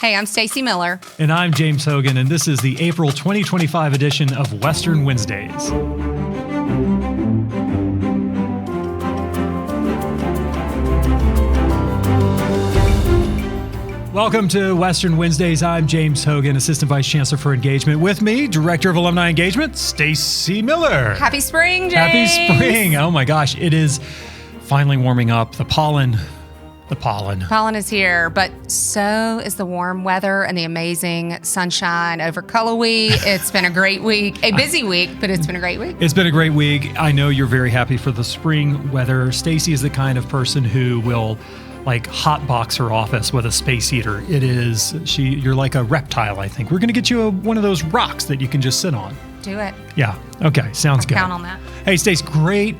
Hey, I'm Stacy Miller. And I'm James Hogan, and this is the April 2025 edition of Western Wednesdays. Welcome to Western Wednesdays. I'm James Hogan, Assistant Vice Chancellor for Engagement. With me, Director of Alumni Engagement, Stacy Miller. Happy spring, James. Happy spring. Oh my gosh, it is finally warming up. The pollen is here, but so is the warm weather and the amazing sunshine over Cullowhee. It's been a great week, a busy week, but it's been a great week. It's been a great week. I know you're very happy for the spring weather. Stacy is the kind of person who will hotbox her office with a space heater. You're like a reptile, I think. We're going to get you one of those rocks that you can just sit on. Do it. Yeah. Okay. Sounds good. Count on that. Hey, Stace, great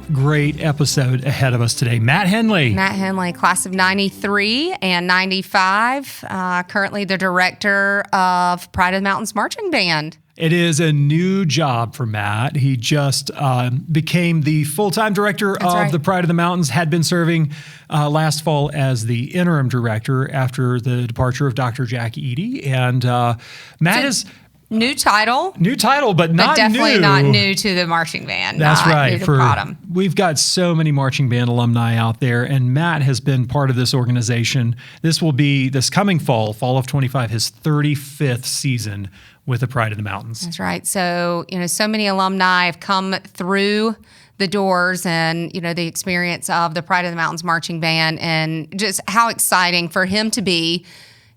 episode ahead of us today. Matt Henley, class of 93 and 95, currently the director of Pride of the Mountains Marching Band. It is a new job for Matt. He just became the full-time director of the Pride of the Mountains, had been serving last fall as the interim director after the departure of Dr. Jack Eady. And Matt is... New title, but not definitely new. not new to the marching band. That's right. New to Prodom. We've got so many marching band alumni out there, and Matt has been part of this organization. This will be, this coming fall of 25, his 35th season with the Pride of the Mountains. That's right. So, so many alumni have come through the doors and, the experience of the Pride of the Mountains Marching Band, and just how exciting for him to be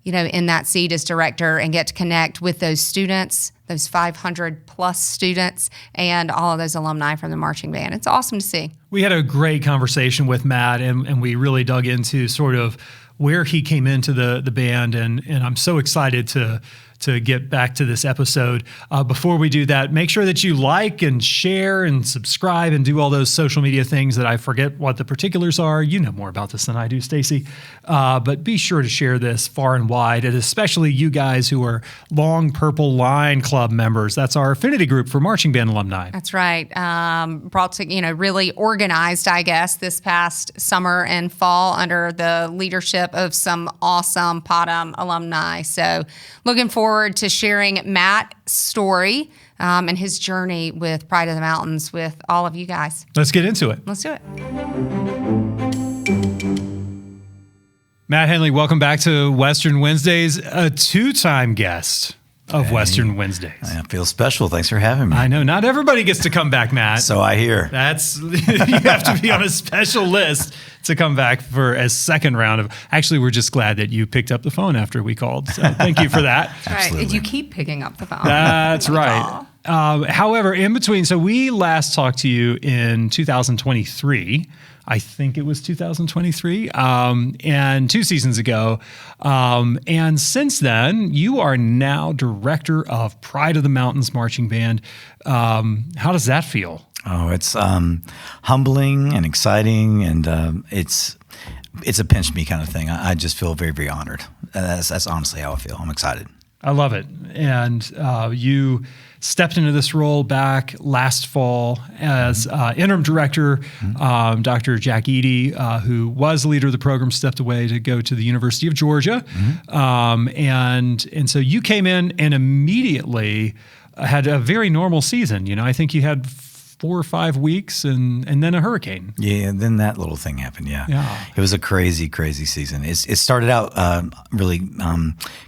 in that seat as director and get to connect with those students, those 500 plus students, and all of those alumni from the marching band. It's awesome to see. We had a great conversation with Matt, and we really dug into sort of where he came into the band, and I'm so excited to get back to this episode. Before we do that, make sure that you like and share and subscribe and do all those social media things that I forget what the particulars are. You know more about this than I do, Stacy. But be sure to share this far and wide, and especially you guys who are Long Purple Line Club members. That's our affinity group for marching band alumni. That's right. Brought to, really organized, I guess, this past summer and fall under the leadership of some awesome Prodom alumni. So looking forward to sharing Matt's story and his journey with Pride of the Mountains with all of you guys. Let's get into it. Let's do it. Matt Henley, welcome back to Western Wednesdays, a two-time guest of Western Wednesdays. I feel special. Thanks for having me. I know. Not everybody gets to come back, Matt. So I hear. You have to be on a special list to come back for a second round of. Actually, we're just glad that you picked up the phone after we called. So thank you for that. Right. You keep picking up the phone. That's right. However, in between, so we last talked to you in 2023. I think it was 2023, and 2 seasons ago. And since then, you are now director of Pride of the Mountains Marching Band. How does that feel? Oh, it's humbling and exciting, and it's a pinch me kind of thing. I just feel very, very honored. That's honestly how I feel. I'm excited. I love it. And you stepped into this role back last fall as interim director. Dr. Jack Eady, who was the leader of the program, stepped away to go to the University of Georgia. And so you came in and immediately had a very normal season. I think you had 4 or 5 weeks and then a hurricane. Yeah, and then that little thing happened, yeah. It was a crazy, crazy season. It started out really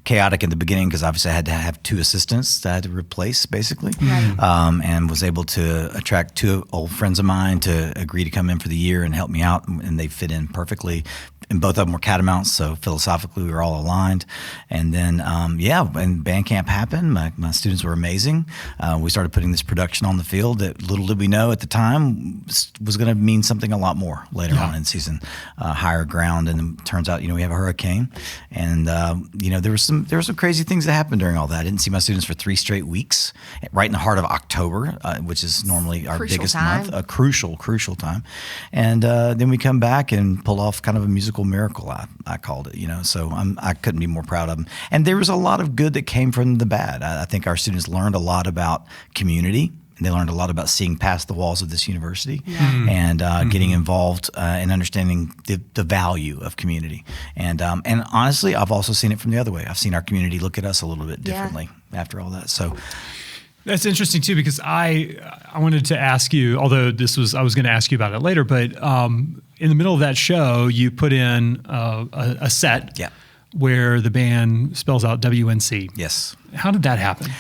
chaotic in the beginning because obviously I had to have 2 assistants that I had to replace, basically, and was able to attract 2 old friends of mine to agree to come in for the year and help me out, and they fit in perfectly. And both of them were Catamounts, so philosophically we were all aligned. And then, when band camp happened, my students were amazing. We started putting this production on the field that little did we know at the time was going to mean something a lot more later on in the season, higher ground. And it turns out, we have a hurricane, and there were some crazy things that happened during all that. I didn't see my students for 3 straight weeks, right in the heart of October, which is normally our biggest month, a crucial time. And then we come back and pull off kind of a musical miracle, I called it, so I couldn't be more proud of them. And there was a lot of good that came from the bad. I think our students learned a lot about community And they learned a lot about seeing past the walls of this university and getting involved and understanding the value of community. And honestly, I've also seen it from the other way. I've seen our community look at us a little bit differently after all that. So that's interesting too, because I wanted to ask you, although I was going to ask you about it later, but in the middle of that show, you put in a set where the band spells out WNC. Yes. How did that happen?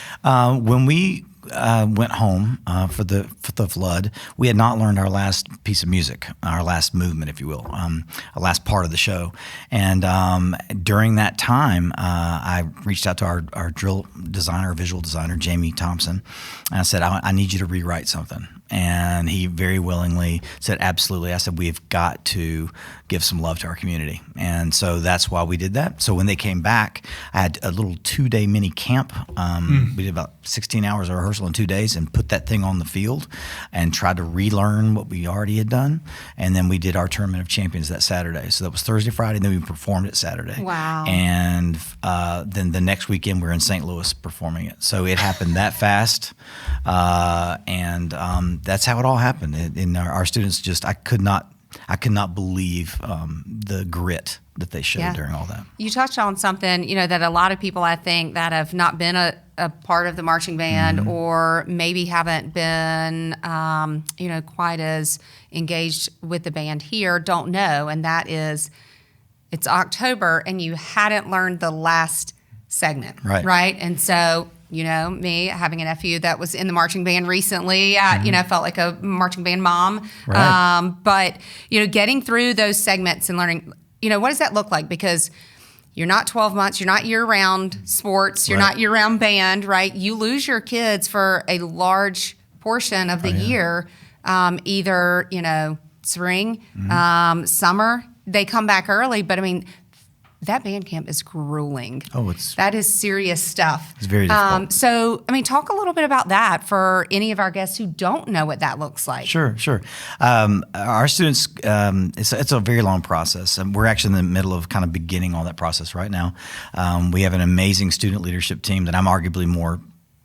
When we went home for the flood, we had not learned our last piece of music, our last movement, if you will, our last part of the show. And during that time, I reached out to our drill designer, visual designer, Jamie Thompson, and I said, I need you to rewrite something. And he very willingly said, absolutely. I said, we've got to give some love to our community. And so that's why we did that. So when they came back, I had a little 2-day mini camp. We did about 16 hours of rehearsal in 2 days and put that thing on the field and tried to relearn what we already had done. And then we did our Tournament of Champions that Saturday. So that was Thursday, Friday, and then we performed it Saturday. Wow. And then the next weekend, we were in St. Louis performing it. So it happened that fast. That's how it all happened. And our students I could not believe the grit that they showed during all that. You touched on something, that a lot of people, I think, that have not been a part of the marching band or maybe haven't been, quite as engaged with the band here don't know, and that is it's October and you hadn't learned the last segment, right? And so, me having a nephew that was in the marching band recently, I, felt like a marching band mom. Right. But, getting through those segments and learning, what does that look like? Because you're not 12 months, you're not year-round sports, you're not year-round band, right? You lose your kids for a large portion of the year, either, spring, summer. They come back early, but that band camp is grueling. That is serious stuff. It's very difficult. So, talk a little bit about that for any of our guests who don't know what that looks like. Sure. Our students, it's a very long process. And we're actually in the middle of kind of beginning all that process right now. We have an amazing student leadership team that I'm arguably more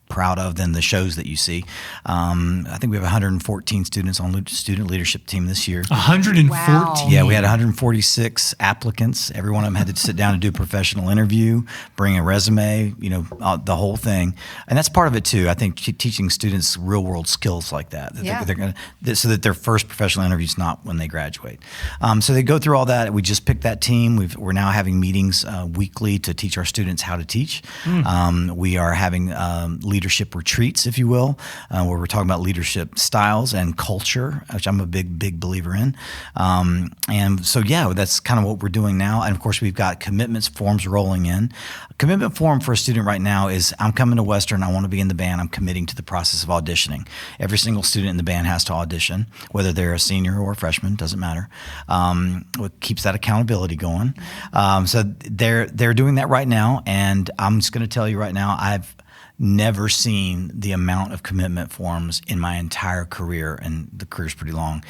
proud of than the shows that you see. I think we have 114 students on the student leadership team this year. 114? Wow. Yeah, we had 146 applicants. Every one of them had to sit down and do a professional interview, bring a resume, the whole thing. And that's part of it too. I think teaching students real world skills like that, they're going to, so that their first professional interview is not when they graduate. So they go through all that. We just picked that team. We're now having meetings weekly to teach our students how to teach. We are having leadership retreats, if you will, where we're talking about leadership styles and culture, which I'm a big believer in. And so, that's kind of what we're doing now. And of course, we've got commitments forms rolling in. A commitment form for a student right now is, I'm coming to Western, I want to be in the band, I'm committing to the process of auditioning. Every single student in the band has to audition, whether they're a senior or a freshman, doesn't matter. What keeps that accountability going. So they're doing that right now. And I'm just going to tell you right now, I've never seen the amount of commitment forms in my entire career, and the career's pretty long.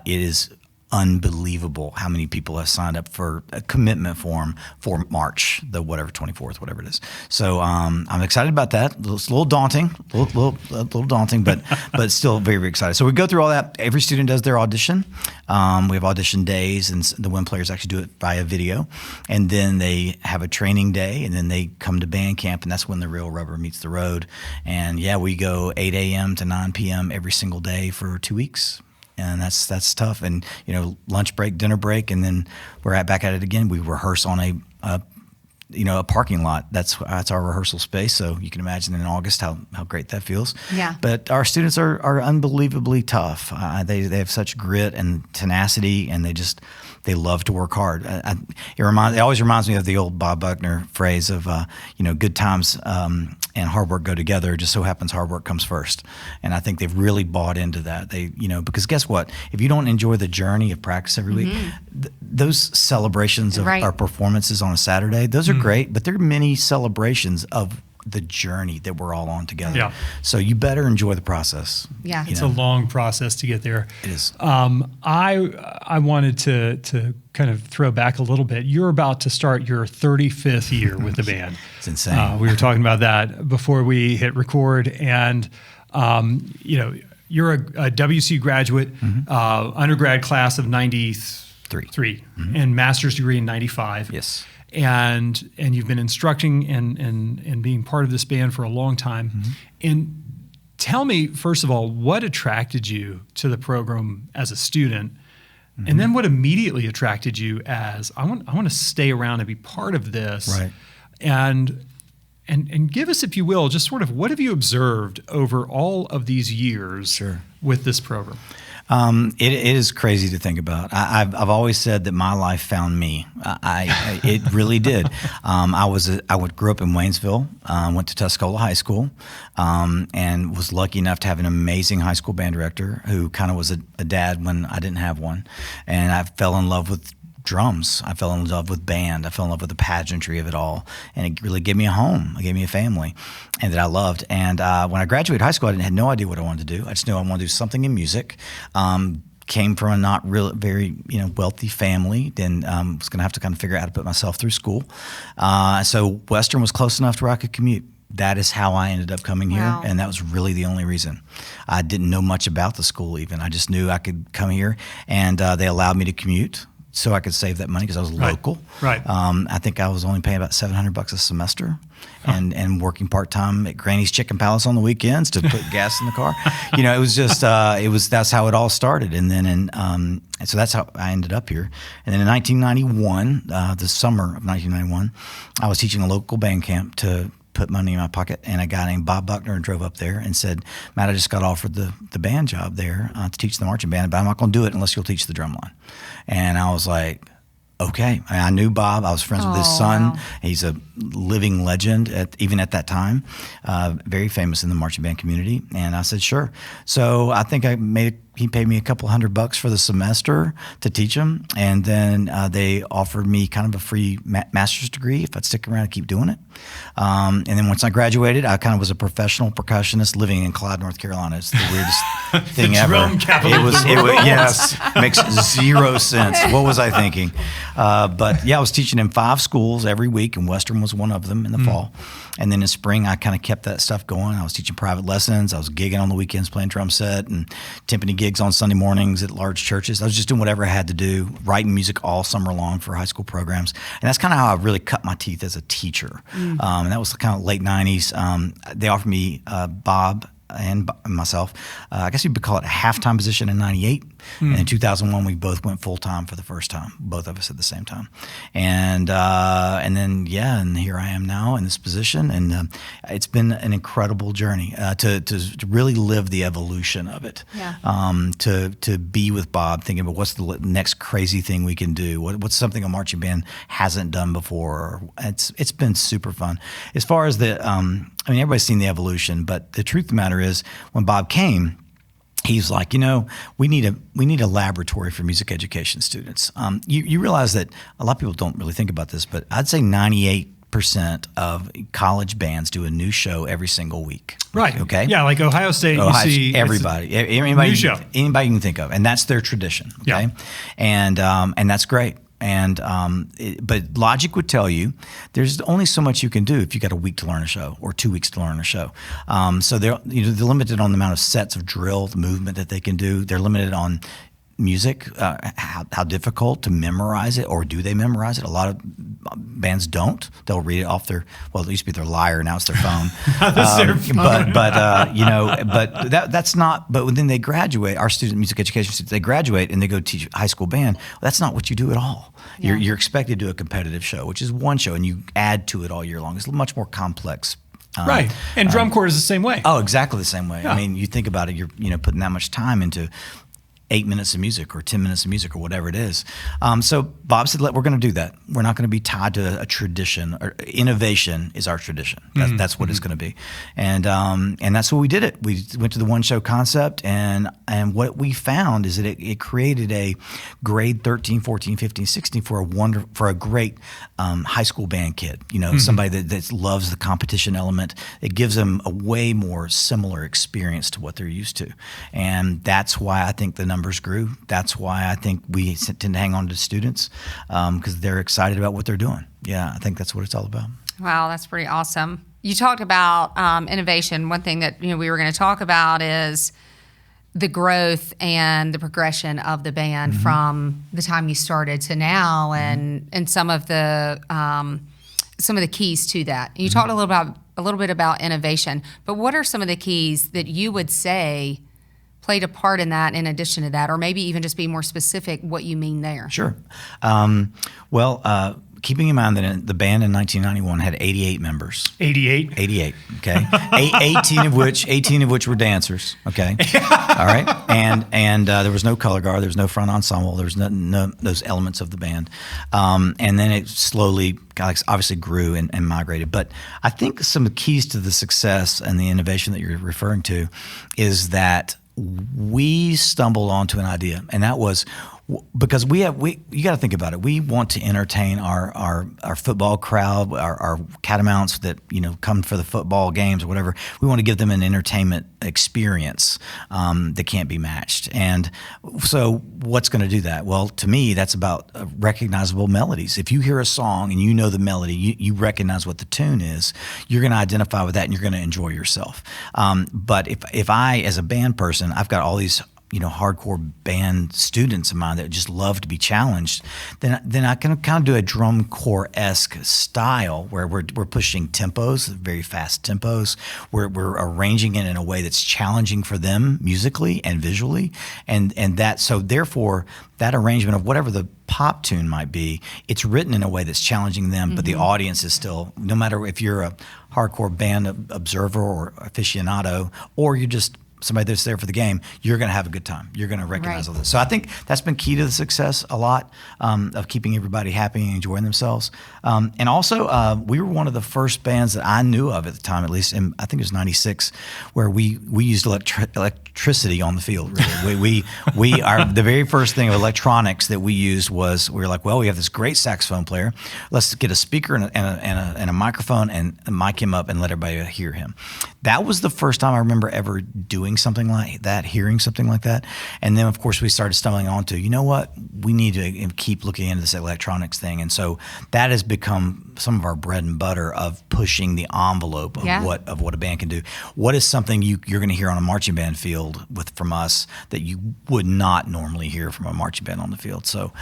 It is unbelievable how many people have signed up for a commitment form for March, the 24th, whatever it is. So I'm excited about that. It's a little daunting, but still very, very excited. So we go through all that. Every student does their audition. We have audition days, and the WIN players actually do it via video. And then they have a training day, and then they come to band camp, and that's when the real rubber meets the road. And we go 8 a.m. to 9 p.m. every single day for 2 weeks. And that's tough. And, lunch break, dinner break, and then we're back at it again. We rehearse on a parking lot. That's our rehearsal space. So you can imagine in August how great that feels. Yeah. But our students are unbelievably tough. They have such grit and tenacity, and they love to work hard. It always reminds me of the old Bob Buckner phrase of good times and hard work go together. It just so happens hard work comes first. And I think they've really bought into that. Because guess what? If you don't enjoy the journey of practice every week, those celebrations of our performances on a Saturday, those are great, but there are many celebrations of the journey that we're all on together. Yeah. So you better enjoy the process. Yeah. It's a long process to get there. It is. I wanted to kind of throw back a little bit. You're about to start your 35th year with the band. It's insane. We were talking about that before we hit record, and You're a WC graduate, undergrad class of 93, and master's degree in 95. Yes. And you've been instructing and being part of this band for a long time. And tell me, first of all, what attracted you to the program as a student? And then what immediately attracted you as, I want to stay around and be part of this. Right. And give us, if you will, just sort of what have you observed over all of these years with this program? It is crazy to think about. I've always said that my life found me. It really did. I grew up in Waynesville, went to Tuscola High School, and was lucky enough to have an amazing high school band director who kind of was a dad when I didn't have one. And I fell in love with drums. I fell in love with band. I fell in love with the pageantry of it all. And it really gave me a home. It gave me a family and that I loved. And when I graduated high school, I had no idea what I wanted to do. I just knew I wanted to do something in music. Came from a not real, very wealthy family. Then was going to have to kind of figure out how to put myself through school. So Western was close enough to where I could commute. That is how I ended up coming here, and that was really the only reason. I didn't know much about the school even. I just knew I could come here, and they allowed me to commute so I could save that money because I was local. Right. I think I was only paying about $700 a semester, and working part time at Granny's Chicken Palace on the weekends to put gas in the car. It was just that's how it all started, and then and so that's how I ended up here. And then in 1991, the summer of 1991, I was teaching a local band camp to put money in my pocket, and a guy named Bob Buckner drove up there and said, "Matt, I just got offered the band job there to teach the marching band, but I'm not going to do it unless you'll teach the drum line." And I was like, okay. I knew Bob. I was friends with his son. Wow. He's a living legend, even at that time, very famous in the marching band community. And I said, sure. So I think he paid me a couple $100 for the semester to teach him. And then they offered me kind of a free master's degree if I'd stick around and keep doing it. And then once I graduated, I kind of was a professional percussionist living in Clyde, North Carolina. It's the weirdest thing ever. It was yes, makes zero sense. What was I thinking? But yeah, I was teaching in 5 schools every week, and Western was one of them in the fall. And then in spring, I kind of kept that stuff going. I was teaching private lessons. I was gigging on the weekends, playing drum set and timpani gigs on Sunday mornings at large churches. I was just doing whatever I had to do, writing music all summer long for high school programs. And that's kind of how I really cut my teeth as a teacher. And that was kind of late 90s. They offered me Bob and myself, I guess you could call it a half-time position in 98. And in 2001, we both went full-time for the first time, both of us at the same time. And then, and here I am now in this position. And it's been an incredible journey to really live the evolution of it. To be with Bob, thinking about what's the next crazy thing we can do, what's something a marching band hasn't done before. It's been super fun. As far as everybody's seen the evolution, but the truth of the matter is, when Bob came, he's like, we need a laboratory for music education students. You realize that a lot of people don't really think about this, but I'd say 98% of college bands do a new show every single week. Right. Okay. Yeah, like Ohio State, you see everybody, new show. Anybody you can think of, and that's their tradition. Okay. Yeah. And that's great. And but logic would tell you there's only so much you can do if you got a week to learn a show or 2 weeks to learn a show. So they're limited on the amount of sets of drill, the movement that they can do. They're limited on music, how difficult to memorize it, or do they memorize it? A lot of bands don't. They'll read it off it used to be their lyre, now it's their phone. That's their phone. That's not. But then they graduate. Our music education students, they graduate and they go teach high school band. Well, that's not what you do at all. Yeah. You're expected to do a competitive show, which is one show, and you add to it all year long. It's much more complex. Right, and drum corps is the same way. Oh, exactly the same way. Yeah. I mean, you think about it. You're putting that much time into 8 minutes of music or 10 minutes of music or whatever it is. So Bob said, we're going to do that. We're not going to be tied to a tradition. Or innovation is our tradition. That's what it's going to be. And that's what we did it. We went to the one show concept, and what we found is that it created a grade 13, 14, 15, 16 for a great high school band kid. Somebody that loves the competition element. It gives them a way more similar experience to what they're used to. And that's why I think the numbers grew. That's why I think we tend to hang on to students because they're excited about what they're doing. Yeah, I think that's what it's all about. Wow, that's pretty awesome. You talked about innovation. One thing that we were going to talk about is the growth and the progression of the band from the time you started to now, and some of the keys to that. You talked a little bit about innovation, but what are some of the keys that you would say played a part in that, in addition to that, or maybe even just be more specific what you mean there? Sure. Keeping in mind that the band in 1991 had 88 members. 88, okay. 18 of which were dancers, okay. All right. And there was no color guard, there was no front ensemble, there was no those elements of the band. And then it slowly obviously grew and migrated. But I think some of the keys to the success and the innovation that you're referring to is that we stumbled onto an idea, and that was because you got to think about it. We want to entertain our football crowd, our catamounts that come for the football games or whatever. We want to give them an entertainment experience that can't be matched. And so, what's going to do that? Well, to me, that's about recognizable melodies. If you hear a song and you know the melody, you recognize what the tune is, you're going to identify with that and you're going to enjoy yourself. But if I, as a band person, I've got all these hardcore band students of mine that just love to be challenged, then I can kind of do a drum corps-esque style where we're pushing tempos, very fast tempos. We're arranging it in a way that's challenging for them musically and visually, and that, so therefore that arrangement of whatever the pop tune might be, it's written in a way that's challenging them, but the audience is still, no matter if you're a hardcore band observer or aficionado, or you're just somebody that's there for the game, you're going to have a good time. You're going to recognize all this. So I think that's been key to the success a lot, of keeping everybody happy and enjoying themselves. And also, we were one of the first bands that I knew of at the time, at least, and I think it was 96, where we used electricity on the field. Really. we are the very first thing of electronics that we used was, we were like, well, we have this great saxophone player. Let's get a speaker and a microphone and mic him up and let everybody hear him. That was the first time I remember ever doing something like that, hearing something like that. And then, of course, we started stumbling onto, you know what, we need to keep looking into this electronics thing. And so that has become some of our bread and butter of pushing the envelope of what a band can do. What is something you're going to hear on a marching band field from us that you would not normally hear from a marching band on the field? So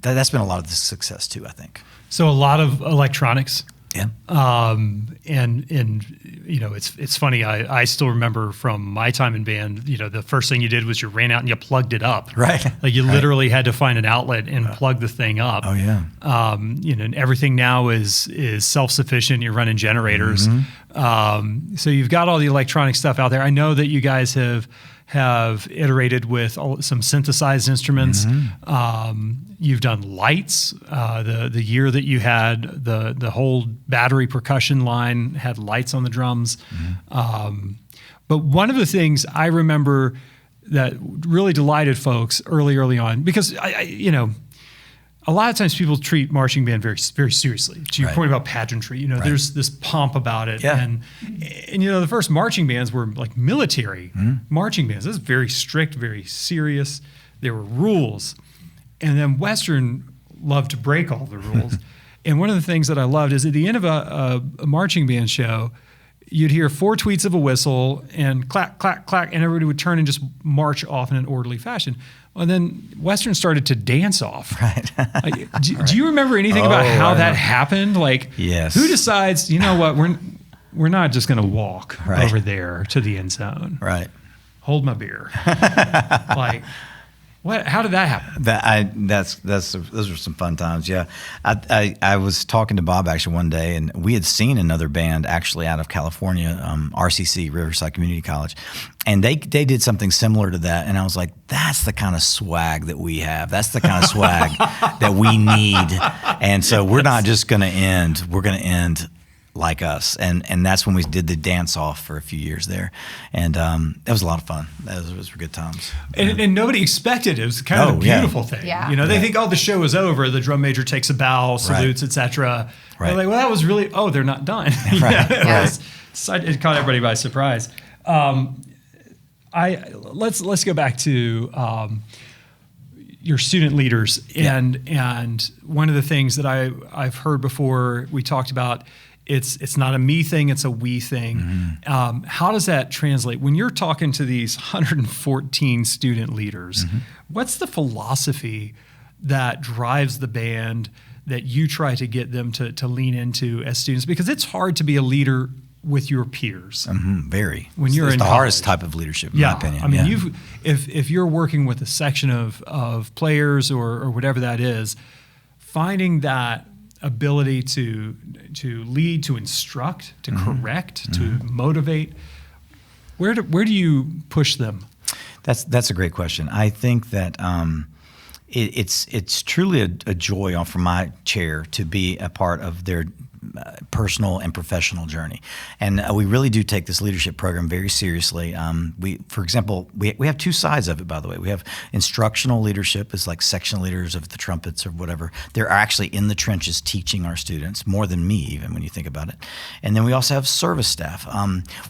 that's been a lot of the success too, I think. So a lot of electronics. Yeah. And it's funny. I still remember from my time in band, the first thing you did was you ran out and you plugged it up. Right. Like you literally had to find an outlet and plug the thing up. Oh yeah. And everything now is self-sufficient. You're running generators. So you've got all the electronic stuff out there. I know that you guys have iterated with some synthesized instruments. You've done lights. The year that you had the whole battery percussion line had lights on the drums. But one of the things I remember that really delighted folks early on, because a lot of times people treat marching band very, very seriously. To your point about pageantry, there's this pomp about it. Yeah. And the first marching bands were like military marching bands. This is very strict, very serious. There were rules. And then Western loved to break all the rules. And one of the things that I loved is at the end of a marching band show, you'd hear 4 tweets of a whistle and clack, clack, clack, and everybody would turn and just march off in an orderly fashion. And then Western started to dance off. Right. Do you remember anything about how that happened? Like, yes. Who decides, you know what, we're not just going to walk over there to the end zone. Right. Hold my beer. Like, what? How did that happen? Those were some fun times. Yeah, I was talking to Bob actually one day, and we had seen another band actually out of California, RCC, Riverside Community College, and they did something similar to that. And I was like, that's the kind of swag that we have. That's the kind of swag that we need. And so we're not just going to end. We're going to end like us, and that's when we did the dance off for a few years there, and that was a lot of fun. Those were good times. And nobody expected it. It was kind of a beautiful thing. Yeah. They think, the show is over. The drum major takes a bow, salutes, etc. Right. They're like, well, that was really. They're not done. It caught everybody by surprise. Let's go back to your student leaders, and one of the things that I've heard before we talked about it's not a me thing, it's a we thing. How does that translate? When you're talking to these 114 student leaders, what's the philosophy that drives the band that you try to get them to lean into as students? Because it's hard to be a leader with your peers. Very. When you're it's in the college. hardest type of leadership, in my opinion. I mean, if you're working with a section of players or whatever that is, finding that ability to lead, to instruct, to correct, to motivate, where do you push them? That's a great question. I think that it's truly a joy from my chair to be a part of their personal and professional journey, and we really do take this leadership program very seriously. For example, we have two sides of it. By the way, we have instructional leadership, is like section leaders of the trumpets or whatever. They're actually in the trenches teaching our students more than me, even when you think about it. And then we also have service staff.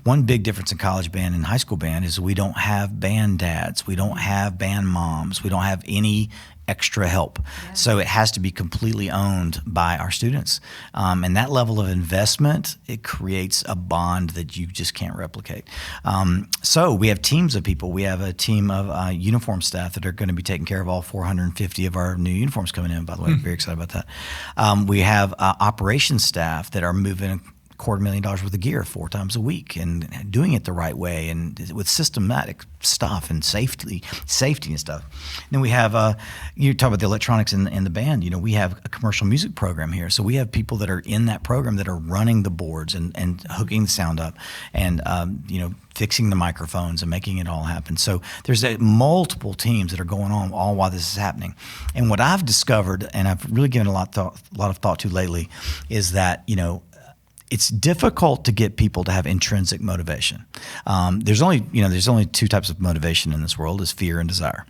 One big difference in college band and high school band is we don't have band dads, we don't have band moms, we don't have any extra help. So it has to be completely owned by our students. And that level of investment, it creates a bond that you just can't replicate. So we have teams of people. We have a team of uniform staff that are going to be taking care of all 450 of our new uniforms coming in, by the way. I'm very excited about that. We have operations staff that are moving $250,000 worth of gear 4 times a week and doing it the right way and with systematic stuff and safety and stuff. And then we have, you talk about the electronics in the band, we have a commercial music program here. So we have people that are in that program that are running the boards and hooking the sound up and, fixing the microphones and making it all happen. So there's multiple teams that are going on all while this is happening. And what I've discovered, and I've really given a lot of thought to lately, is that, it's difficult to get people to have intrinsic motivation. There's only 2 types of motivation in this world: is fear and desire.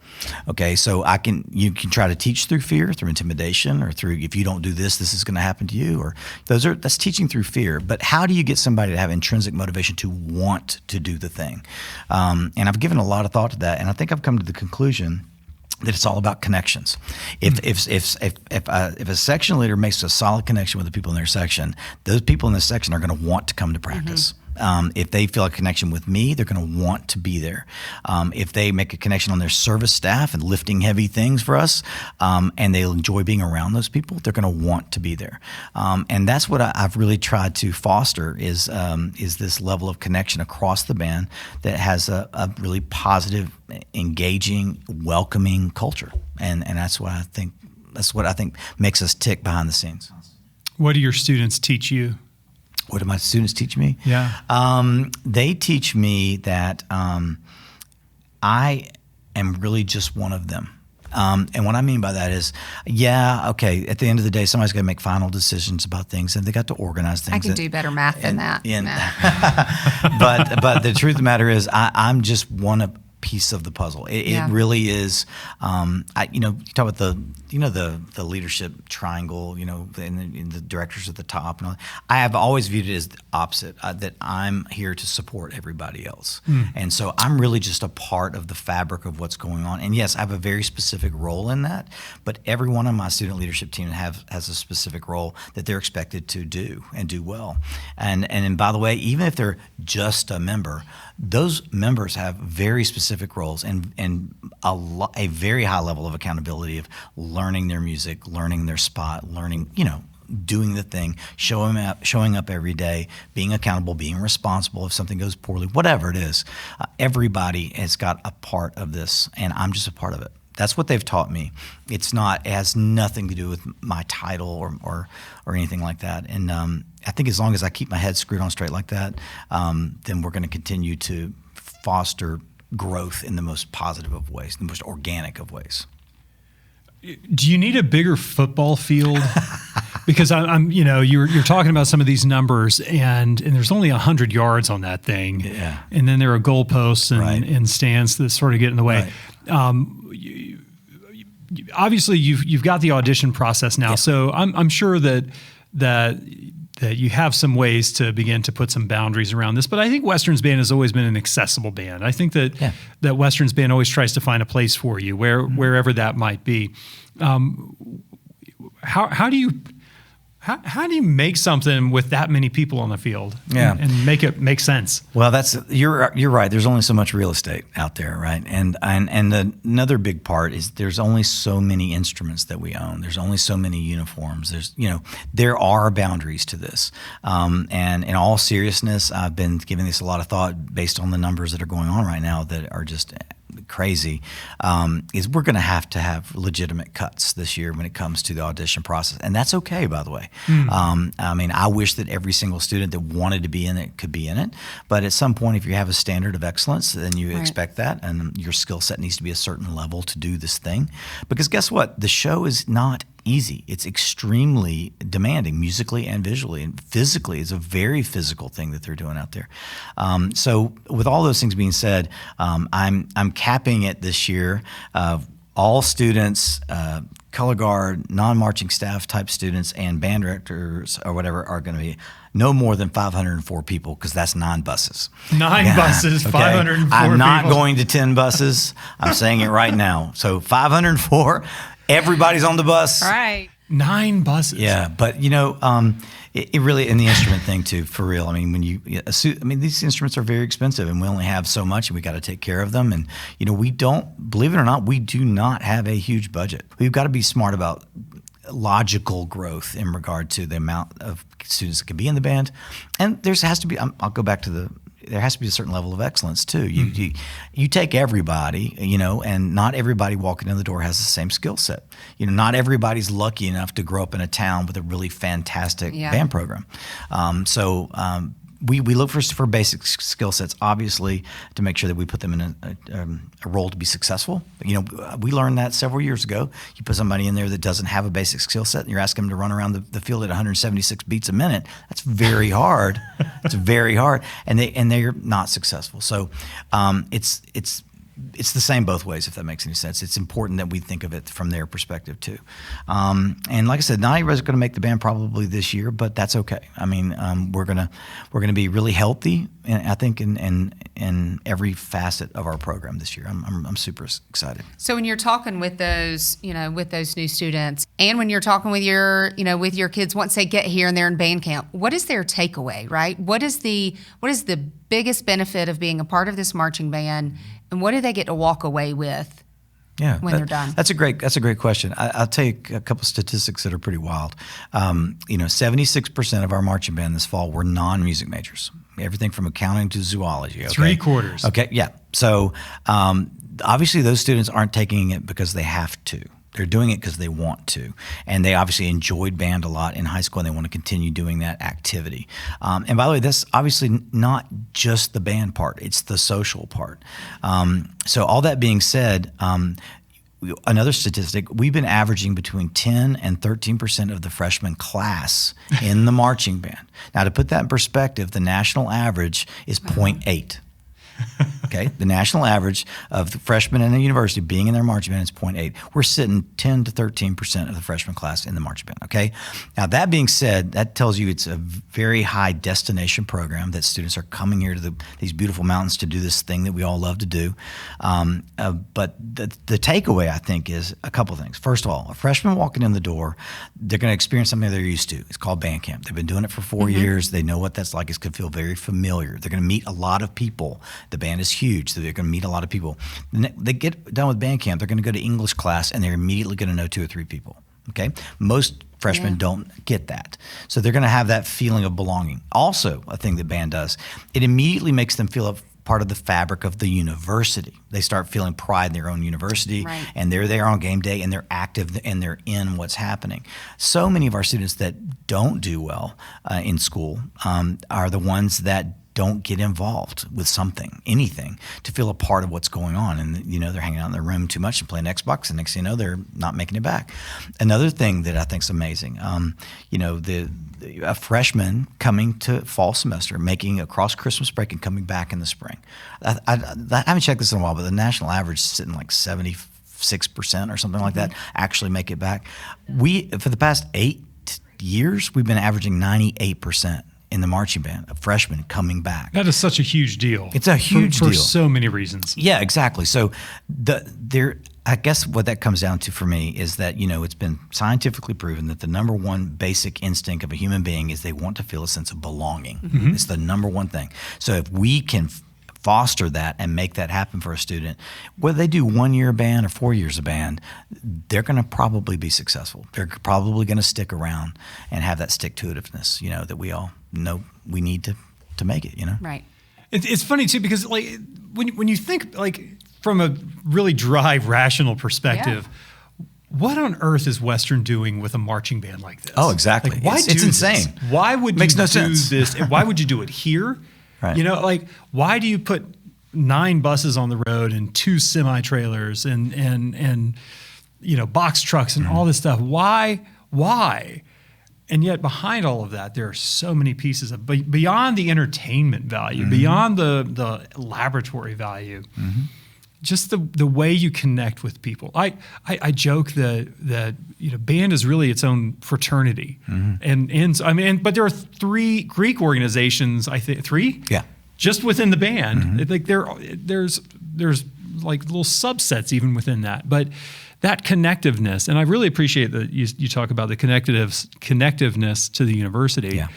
Okay, so you can try to teach through fear, through intimidation, or through, if you don't do this, this is going to happen to you. Or that's teaching through fear. But how do you get somebody to have intrinsic motivation to want to do the thing? And I've given a lot of thought to that, and I think I've come to the conclusion that it's all about connections. If a section leader makes a solid connection with the people in their section, those people in this section are going to want to come to practice. If they feel a connection with me, they're going to want to be there. If they make a connection on their service staff and lifting heavy things for us, and they enjoy being around those people, they're going to want to be there. And that's what I've really tried to foster is this level of connection across the band that has a really positive, engaging, welcoming culture. And that's what I think makes us tick behind the scenes. What do your students teach you? What do my students teach me? Yeah. They teach me that I am really just one of them. And what I mean by that is, okay, at the end of the day, somebody's got to make final decisions about things, and they got to organize things. I can do better math than that. But the truth of the matter is, I'm just one piece of the puzzle. It really is. You talk about the leadership triangle, and the directors at the top, and all. I have always viewed it as the opposite. That I'm here to support everybody else, and so I'm really just a part of the fabric of what's going on. And yes, I have a very specific role in that. But every one of my student leadership team has a specific role that they're expected to do and do well. And by the way, even if they're just a member, those members have very specific roles and a very high level of accountability of learning their music, learning their spot, learning, doing the thing, showing up every day, being accountable, being responsible if something goes poorly, whatever it is. Everybody has got a part of this, and I'm just a part of it. That's what they've taught me. It has nothing to do with my title or anything like that. And I think as long as I keep my head screwed on straight like that, then we're going to continue to foster growth in the most positive of ways, the most organic of ways. Do you need a bigger football field? Because you're talking about some of these numbers, and there's only 100 yards on that thing, and then there are goalposts and stands that sort of get in the way. Right. Obviously, you've got the audition process now, so I'm sure that you have some ways to begin to put some boundaries around this. But I think Westerns Band has always been an accessible band. I think that Westerns Band always tries to find a place for you wherever that might be. How do How do you make something with that many people on the field and make it make sense? Well, you're right. There's only so much real estate out there, right? And another big part is there's only so many instruments that we own. There's only so many uniforms. There are boundaries to this. And in all seriousness, I've been giving this a lot of thought based on the numbers that are going on right now that are just crazy, is we're going to have legitimate cuts this year when it comes to the audition process. And that's okay, by the way. I mean, I wish that every single student that wanted to be in it could be in it. But at some point, if you have a standard of excellence, then you expect that. And your skill set needs to be a certain level to do this thing. Because guess what? The show is not easy. It's extremely demanding musically and visually, and physically. It's a very physical thing that they're doing out there. So with all those things being said, I'm capping it this year. All students, color guard, non-marching staff type students, and band directors or whatever are going to be no more than 504 people, because that's 9 buses. 9 buses, okay? 504 I'm not people. going to 10 buses. I'm saying it right now. So 504. Everybody's on the bus. Right. 9 buses. Yeah, but it really, and the instrument thing too, for real. I mean, these instruments are very expensive, and we only have so much, and we got to take care of them. And we don't, believe it or not, we do not have a huge budget. We've got to be smart about logical growth in regard to the amount of students that can be in the band, and there has to be. I'll go back to there has to be a certain level of excellence too. You take everybody, and not everybody walking in the door has the same skill set. Not everybody's lucky enough to grow up in a town with a really fantastic band program. We look for basic skill sets, obviously, to make sure that we put them in a role to be successful. We learned that several years ago. You put somebody in there that doesn't have a basic skill set, and you're asking them to run around the field at 176 beats a minute. That's very hard. It's very hard, and they're not successful. So it's the same both ways, if that makes any sense. It's important that we think of it from their perspective too. And like I said, not everybody's going to make the band probably this year, but that's okay. I mean, we're gonna be really healthy, I think, in every facet of our program this year. I'm super excited. So when you're talking with those, with those new students, and when you're talking with your, with your kids once they get here and they're in band camp, what is their takeaway, right? What is the biggest benefit of being a part of this marching band? And what do they get to walk away with when they're done? That's a great question. I'll tell you a couple statistics that are pretty wild. 76% of our marching band this fall were non-music majors. Everything from accounting to zoology. Okay? 3/4. Okay, yeah. So obviously those students aren't taking it because they have to. They're doing it because they want to, and they obviously enjoyed band a lot in high school, and they want to continue doing that activity. And by the way, that's obviously not just the band part; it's the social part. So all that being said, another statistic: we've been averaging between 10 and 13% of the freshman class in the marching band. Now, to put that in perspective, the national average is 0.8. Okay, the national average of the freshmen in a university being in their marching band is 0.8. We're sitting 10 to 13% of the freshman class in the marching band. Okay, now that being said, that tells you it's a very high destination program, that students are coming here to these beautiful mountains to do this thing that we all love to do. But the takeaway, I think, is a couple things. First of all, a freshman walking in the door, they're going to experience something they're used to. It's called band camp. They've been doing it for 4 years. They know what that's like. It's going to feel very familiar. They're going to meet a lot of people. The band is huge, so they're going to meet a lot of people. They get done with band camp, they're going to go to English class, and they're immediately going to know 2 or 3 people. Okay, most freshmen don't get that, so they're going to have that feeling of belonging. Also, a thing that band does, it immediately makes them feel a part of the fabric of the university. They start feeling pride in their own university, and they're there on game day, and they're active, and they're in what's happening. So many of our students that don't do well in school are the ones that don't get involved with something, anything, to feel a part of what's going on. And, they're hanging out in their room too much and playing Xbox, and next thing you know, they're not making it back. Another thing that I think is amazing, a freshman coming to fall semester, making across Christmas break and coming back in the spring. I haven't checked this in a while, but the national average is sitting like 76% or something like that actually make it back. For the past 8 years, we've been averaging 98% in the marching band, a freshman coming back. That is such a huge deal. It's a huge deal. For so many reasons. Yeah, exactly. So I guess what that comes down to for me is that, it's been scientifically proven that the number one basic instinct of a human being is they want to feel a sense of belonging. It's the number one thing. So if we can foster that and make that happen for a student, whether they do 1 year of band or 4 years of band, they're going to probably be successful. They're probably going to stick around and have that stick-to-itiveness, that we all know we need to make it, Right. It's funny too, because like when you think like from a really dry, rational perspective, what on earth is Western doing with a marching band like this? Oh, exactly. Like, why it's do insane. This? Why would Makes you no do sense. this? And why would you do it here? Right. Like why do you put 9 buses on the road and 2 semi-trailers and box trucks and all this stuff? Why? And yet behind all of that, there are so many pieces of beyond the entertainment value, beyond the laboratory value, just the way you connect with people. I joke that band is really its own fraternity, but there are 3 Greek organizations. I think 3. Yeah. Just within the band, like there's like little subsets even within that, but that connectiveness, and I really appreciate that you talk about the connectiveness to the university. Yeah.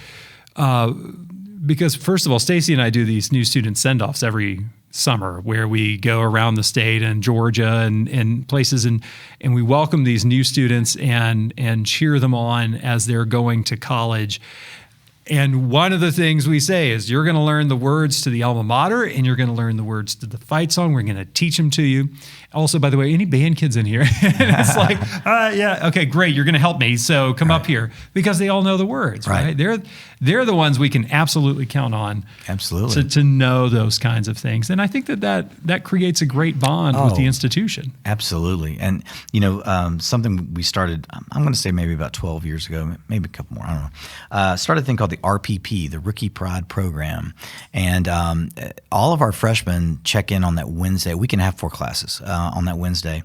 Because first of all, Stacy and I do these new student send-offs every summer where we go around the state and Georgia and places and we welcome these new students and cheer them on as they're going to college. And one of the things we say is you're going to learn the words to the alma mater and you're going to learn the words to the fight song. We're going to teach them to you. Also, by the way, any band kids in here? It's like, yeah, okay, great. You're going to help me. So come up here because they all know the words, right? They're the ones we can absolutely count on. Absolutely. To know those kinds of things. And I think that creates a great bond with the institution. Absolutely. And, something we started, I'm going to say maybe about 12 years ago, maybe a couple more, I don't know, started a thing called the RPP, the Rookie Pride Program. And all of our freshmen check in on that Wednesday. We can have 4 classes on that Wednesday.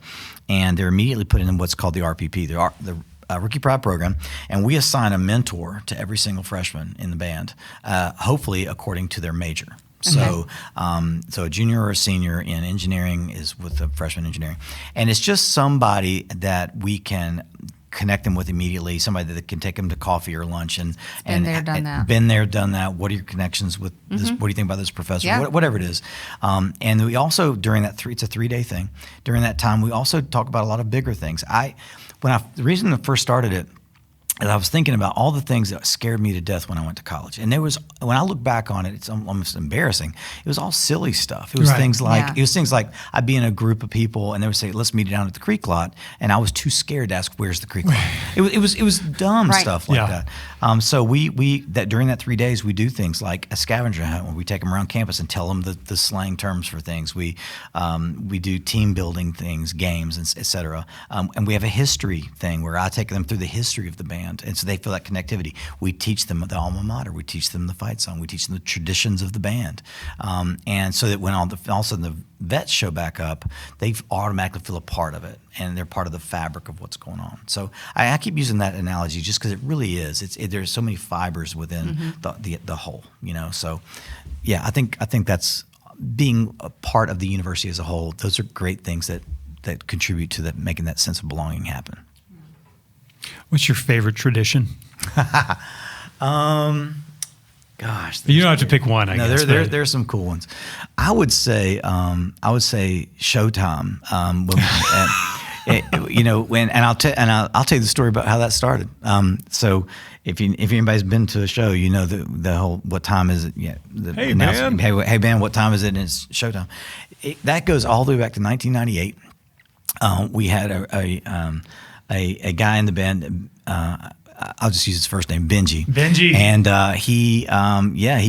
And they're immediately put in what's called the RPP, the Rookie Pride Program, and we assign a mentor to every single freshman in the band, hopefully according to their major. So, so a junior or a senior in engineering is with a freshman engineering, and it's just somebody that we can connect them with immediately, somebody that can take them to coffee or lunch and Been there, done that. What are your connections with this? What do you think about this professor? Yeah. Whatever it is. And we also, during that it's a 3-day thing. During that time, we also talk about a lot of bigger things. The reason I first started it, and I was thinking about all the things that scared me to death when I went to college. And when I look back on it, it's almost embarrassing. It was all silly stuff. It was things like I'd be in a group of people and they would say, let's meet down at the creek lot. And I was too scared to ask, where's the creek lot? It was dumb stuff like that. So we during that 3 days, we do things like a scavenger hunt where we take them around campus and tell them the slang terms for things. We do team building things, games, et cetera. And we have a history thing where I take them through the history of the band. And so they feel that connectivity. We teach them the alma mater. We teach them the fight song. We teach them the traditions of the band. And so that when all of a sudden the vets show back up, they automatically feel a part of it. And they're part of the fabric of what's going on. So I keep using that analogy just because it really is. There's so many fibers within the whole, So, yeah, I think that's being a part of the university as a whole. Those are great things that contribute to making that sense of belonging happen. What's your favorite tradition? Gosh, you don't have to pick one. I guess there's some cool ones. I would say Showtime. I'll tell you the story about how that started. So if anybody's been to a show, the whole what time is it? Yeah. Hey band. Hey band, what time is it? And it's Showtime. That goes all the way back to 1998. We had a guy in the band. I'll just use his first name, Benji. And he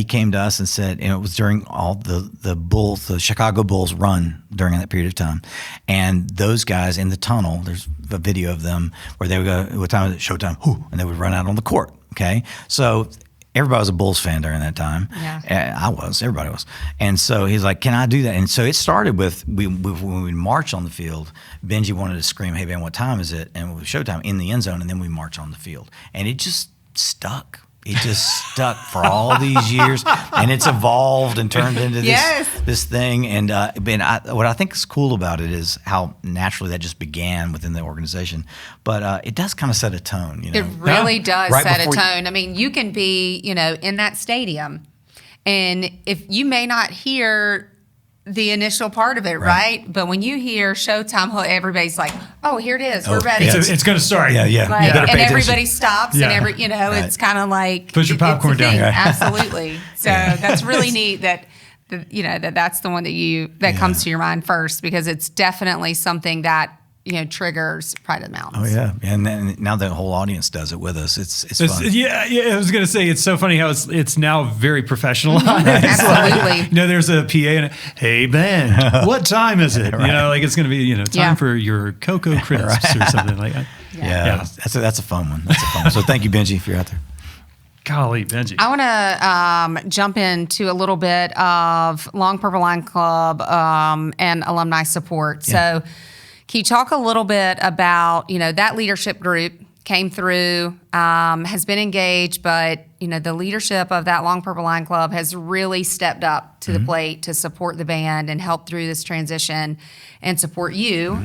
came to us and said, and it was during all the Chicago Bulls run during that period of time. And those guys in the tunnel, there's a video of them where they would go, what time is it? Showtime. Whoo, and they would run out on the court. Okay. So everybody was a Bulls fan during that time. Yeah. Everybody was. And so he's like, can I do that? And so it started with, when we march on the field, Benji wanted to scream, hey, man, what time is it? And it was Showtime in the end zone, and then we march on the field. And it just stuck. It just stuck for all these years, and it's evolved and turned into this thing. And what I think is cool about it is how naturally that just began within the organization. But it does kind of set a tone. You know? It really does Right set a before tone. I mean, you can be, in that stadium, and if you may not hear the initial part of it, right? But when you hear Showtime, everybody's like, "Oh, here it is. We're ready." It's going to start. Yeah. Like, You and everybody stops, Yeah. and it's kind of like Put your popcorn it's a down. thing. Right? Absolutely. So that's really neat that's the one that comes to your mind first, because it's definitely something that triggers Pride of the Mountains. Oh yeah, and then now the whole audience does it with us. It's fun. Yeah. I was going to say, it's so funny how it's now very professionalized. Absolutely. Like, there's a PA and hey Ben, what time is it? Like it's going to be time for your Cocoa Crisps or something like that. Yeah. That's a fun one. So thank you, Benji, if you're out there. Golly, Benji. I want to jump into a little bit of Long Purple Line Club and alumni support. Yeah. So can you talk a little bit about, that leadership group came through, has been engaged, but, the leadership of that Long Purple Line Club has really stepped up to the plate to support the band and help through this transition and support you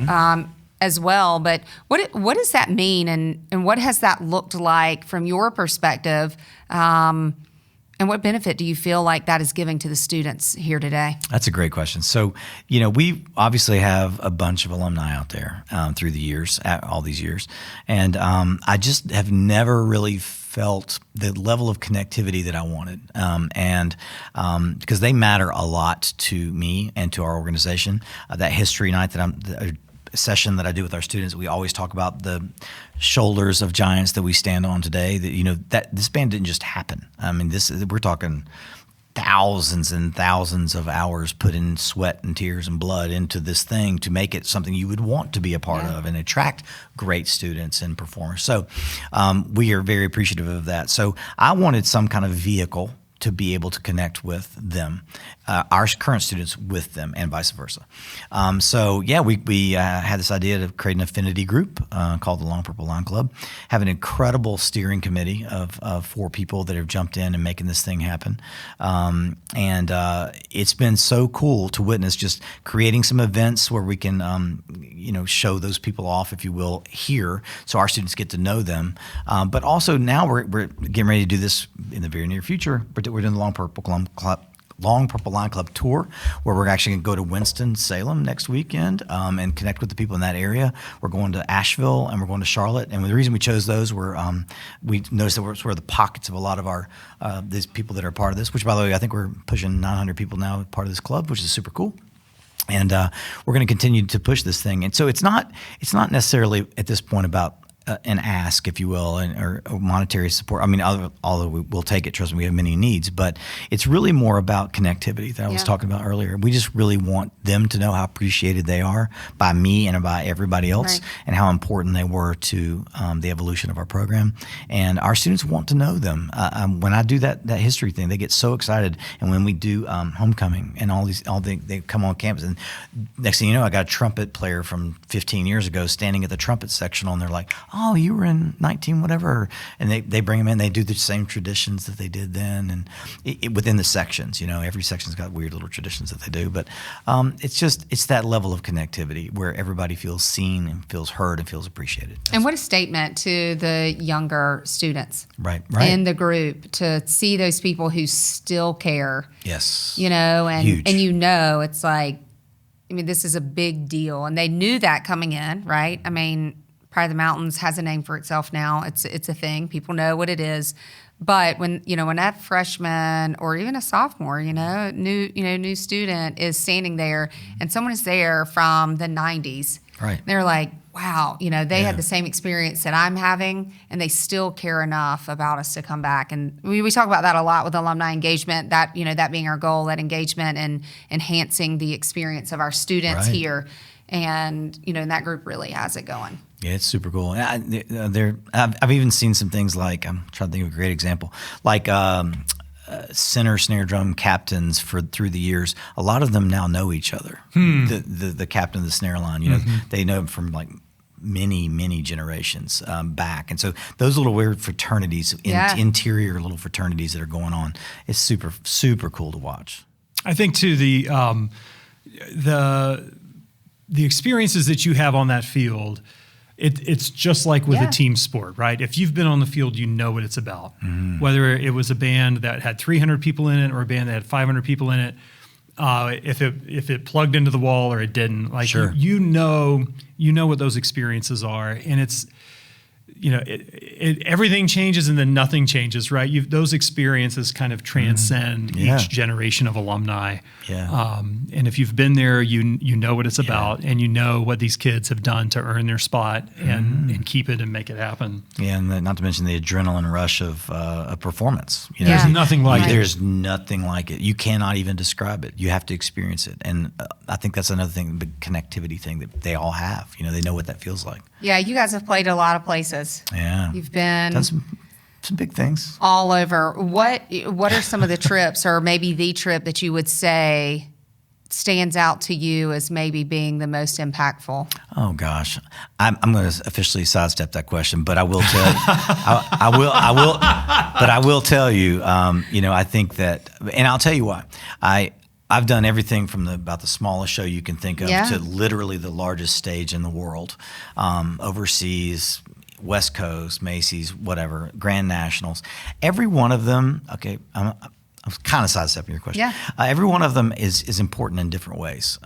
as well. But what does that mean, and what has that looked like from your perspective? And what benefit do you feel like that is giving to the students here today? That's a great question. So, we obviously have a bunch of alumni out there through the years, all these years. And I just have never really felt the level of connectivity that I wanted. Because they matter a lot to me and to our organization. That history night session that I do with our students, we always talk about the shoulders of giants that we stand on today. That this band didn't just happen. I mean, we're talking thousands and thousands of hours put in sweat and tears and blood into this thing to make it something you would want to be a part of and attract great students and performers. So we are very appreciative of that. So I wanted some kind of vehicle to be able to connect with them, our current students with them, and vice versa. We had this idea to create an affinity group called the Long Purple Line Club. Have an incredible steering committee of 4 people that have jumped in and making this thing happen. It's been so cool to witness just creating some events where we can, show those people off, if you will, here, so our students get to know them. But also now we're getting ready to do this in the very near future. We're doing the Long Purple Line Club tour, where we're actually going to go to Winston-Salem next weekend and connect with the people in that area. We're going to Asheville and we're going to Charlotte. And the reason we chose those were we noticed that we're sort of the pockets of a lot of our these people that are part of this, which, by the way, I think we're pushing 900 people now part of this club, which is super cool. And we're going to continue to push this thing. And so it's not necessarily at this point about an ask, if you will, or monetary support. I mean, although we'll take it, trust me, we have many needs, but it's really more about connectivity that I was talking about earlier. We just really want them to know how appreciated they are by me and by everybody else, and how important they were to the evolution of our program. And our students want to know them. When I do that history thing, they get so excited. And when we do homecoming and they come on campus, and next thing you know, I got a trumpet player from 15 years ago standing at the trumpet sectional, and they're like, oh, you were in 19 whatever, and they bring them in. They do the same traditions that they did then, and within the sections, every section's got weird little traditions that they do. But it's that level of connectivity where everybody feels seen and feels heard and feels appreciated. And what a statement to the younger students, right, in the group, to see those people who still care. Yes, and huge. And it's like, this is a big deal, and they knew that coming in, right? I mean, Pride of the Mountains has a name for itself now. It's a thing. People know what it is. But when that freshman or even a sophomore, new student is standing there, and someone is there from the 90s, right? They're like, wow, they had the same experience that I'm having, and they still care enough about us to come back. And we talk about that a lot with alumni engagement. That that being our goal, that engagement and enhancing the experience of our students here. And and that group really has it going. Yeah, it's super cool. I've even seen some things like, I'm trying to think of a great example, like center snare drum captains through the years. A lot of them now know each other. The captain of the snare line, they know him from like many generations back. And so those little weird fraternities, interior little fraternities that are going on, it's super, super cool to watch. I think too, the experiences that you have on that field, it's just like with a team sport, right? If you've been on the field, you know what it's about. Whether it was a band that had 300 people in it or a band that had 500 people in it, if it plugged into the wall or it didn't, like you know what those experiences are, and it's everything changes and then nothing changes, right? Those experiences kind of transcend each generation of alumni. And if you've been there, you know what it's about, and you know what these kids have done to earn their spot and keep it and make it happen. Yeah, and not to mention the adrenaline rush of a performance. There's nothing like it. There's nothing like it. You cannot even describe it. You have to experience it. And I think that's another thing, the connectivity thing that they all have. They know what that feels like. Yeah, you guys have played a lot of places. Yeah. You've been done some big things. All over. What are some of the trips, or maybe the trip that you would say stands out to you as maybe being the most impactful? Oh gosh, I'm going to officially sidestep that question, but I will tell you, I will tell you, I think that, and I'll tell you why. I've done everything from about the smallest show you can think of to literally the largest stage in the world, overseas, West Coast, Macy's, whatever, Grand Nationals. Every one of them, okay, I'm kind of sidestepping your question. Every one of them is important in different ways,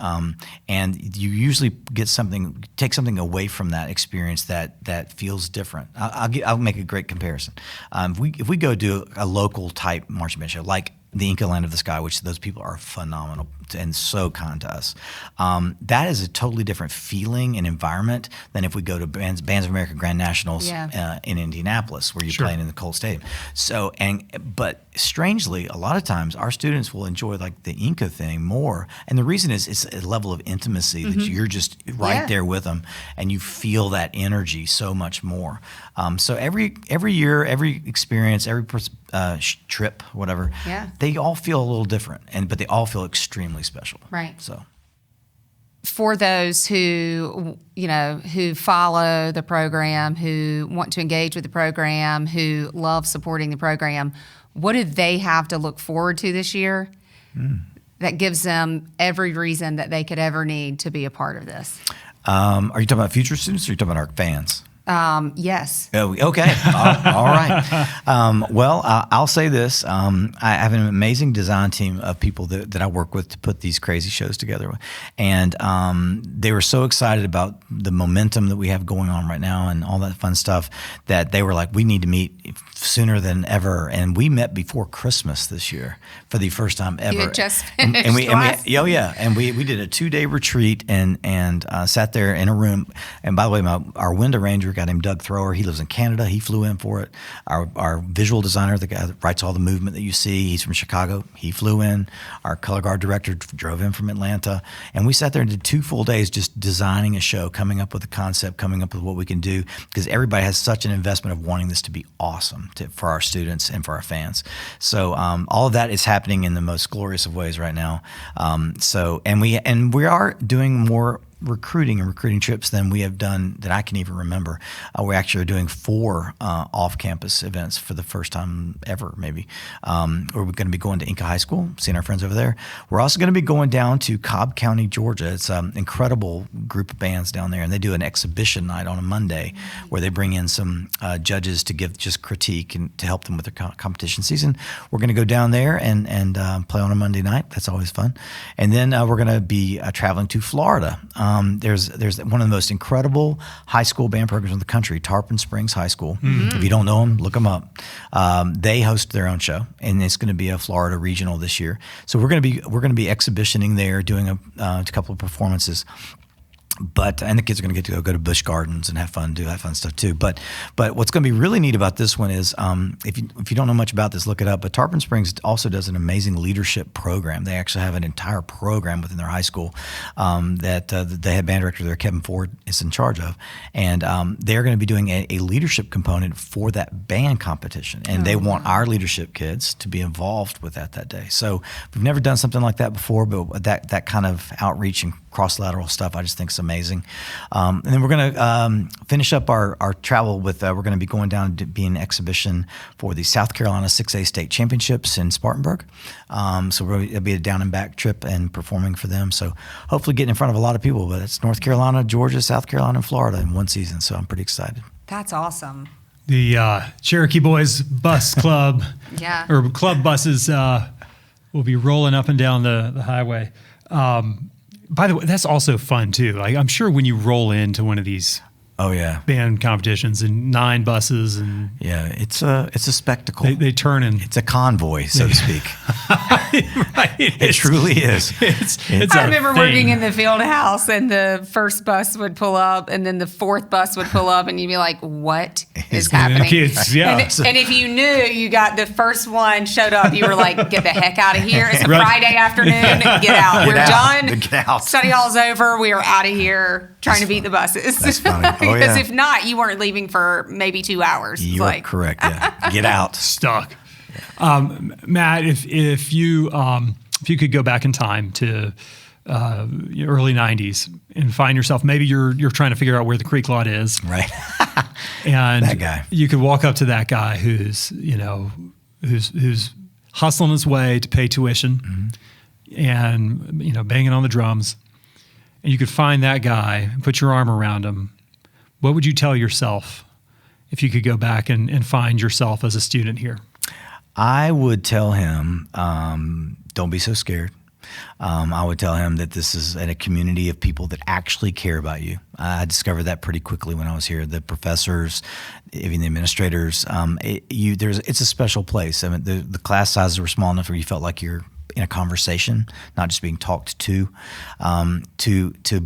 and you usually take something away from that experience that feels different. I'll make a great comparison. If we go do a local type marching band show, like the Inca Land of the Sky, which those people are phenomenal and so kind to us. That is a totally different feeling and environment than if we go to Bands of America Grand Nationals in Indianapolis, where you're playing in the Colt Stadium. So, but strangely, a lot of times our students will enjoy like the Inca thing more, and the reason is it's a level of intimacy that you're just right there with them, and you feel that energy so much more. So every year, every experience, every trip, whatever, they all feel a little different, but they all feel extremely special. Right. So for those who follow the program, who want to engage with the program, who love supporting the program, what do they have to look forward to this year that gives them every reason that they could ever need to be a part of this? Are you talking about future students, or are you talking about our fans? Yes. Oh, okay. All right. Well, I'll say this. I have an amazing design team of people that I work with to put these crazy shows together. And they were so excited about the momentum that we have going on right now and all that fun stuff that they were like, we need to meet sooner than ever. And we met before Christmas this year for the first time ever. You had just finished And we did a 2-day retreat and sat there in a room. And by the way, our wind arranger, a guy named Doug Thrower, he lives in Canada. He flew in for it. Our visual designer, the guy that writes all the movement that you see, he's from Chicago. He flew in. Our color guard director drove in from Atlanta. And we sat there and did 2 full days just designing a show, coming up with a concept, coming up with what we can do, because everybody has such an investment of wanting this to be awesome for our students and for our fans. So all of that is happening in the most glorious of ways right now. And we are doing more recruiting trips than we have done that I can even remember. We actually are doing 4 off-campus events for the first time ever, maybe. We're going to be going to Inca High School, seeing our friends over there. We're also going to be going down to Cobb County, Georgia. It's an incredible group of bands down there, and they do an exhibition night on a Monday where they bring in some judges to give just critique and to help them with their competition season. We're going to go down there and play on a Monday night. That's always fun. And then we're going to be traveling to Florida. There's one of the most incredible high school band programs in the country, Tarpon Springs High School. If you don't know them, look them up. They host their own show, and it's going to be a Florida regional this year. So we're going to be exhibitioning there, doing a couple of performances. And the kids are going to get to go to Busch Gardens and have fun, do that fun stuff too. But what's going to be really neat about this one is, if you don't know much about this, look it up. But Tarpon Springs also does an amazing leadership program. They actually have an entire program within their high school that the head band director there, Kevin Ford, is in charge of. And they're going to be doing a leadership component for that band competition. And they want our leadership kids to be involved with that day. So we've never done something like that before, but that kind of outreach and cross-lateral stuff I just think is amazing. And then we're going to finish up our travel with, we're going to be going down to be an exhibition for the South Carolina 6A State Championships in Spartanburg. So it'll be a down and back trip and performing for them. So hopefully getting in front of a lot of people, but it's North Carolina, Georgia, South Carolina, and Florida in one season. So I'm pretty excited. That's awesome. The Cherokee Boys Bus Club, or club buses, will be rolling up and down the highway. By the way, that's also fun too. Like, I'm sure when you roll into one of these band competitions and 9 buses and it's a spectacle. They turn and it's a convoy, so to speak. Right. It truly is. It's I remember working in the field house, and the first bus would pull up, and then the 4th bus would pull up, and you'd be like, "What is happening?" And if you knew you got the first one showed up, you were like, "Get the heck out of here! It's a Friday afternoon. Get out. We're done. Get out. Study hall's over. We are out of here trying to beat the buses." That's funny. Because if not, you weren't leaving for maybe 2 hours. You're correct. Yeah, get out. Stuck. Matt, if you could go back in time to early '90s and find yourself, maybe you're trying to figure out where the creek lot is, right? And that guy, you could walk up to that guy who's hustling his way to pay tuition, and banging on the drums, and you could find that guy and put your arm around him. What would you tell yourself if you could go back and find yourself as a student here? I would tell him, don't be so scared. I would tell him that this is in a community of people that actually care about you. I discovered that pretty quickly when I was here. The professors, even the administrators, it's a special place. I mean, the class sizes were small enough where you felt like you're in a conversation, not just being talked to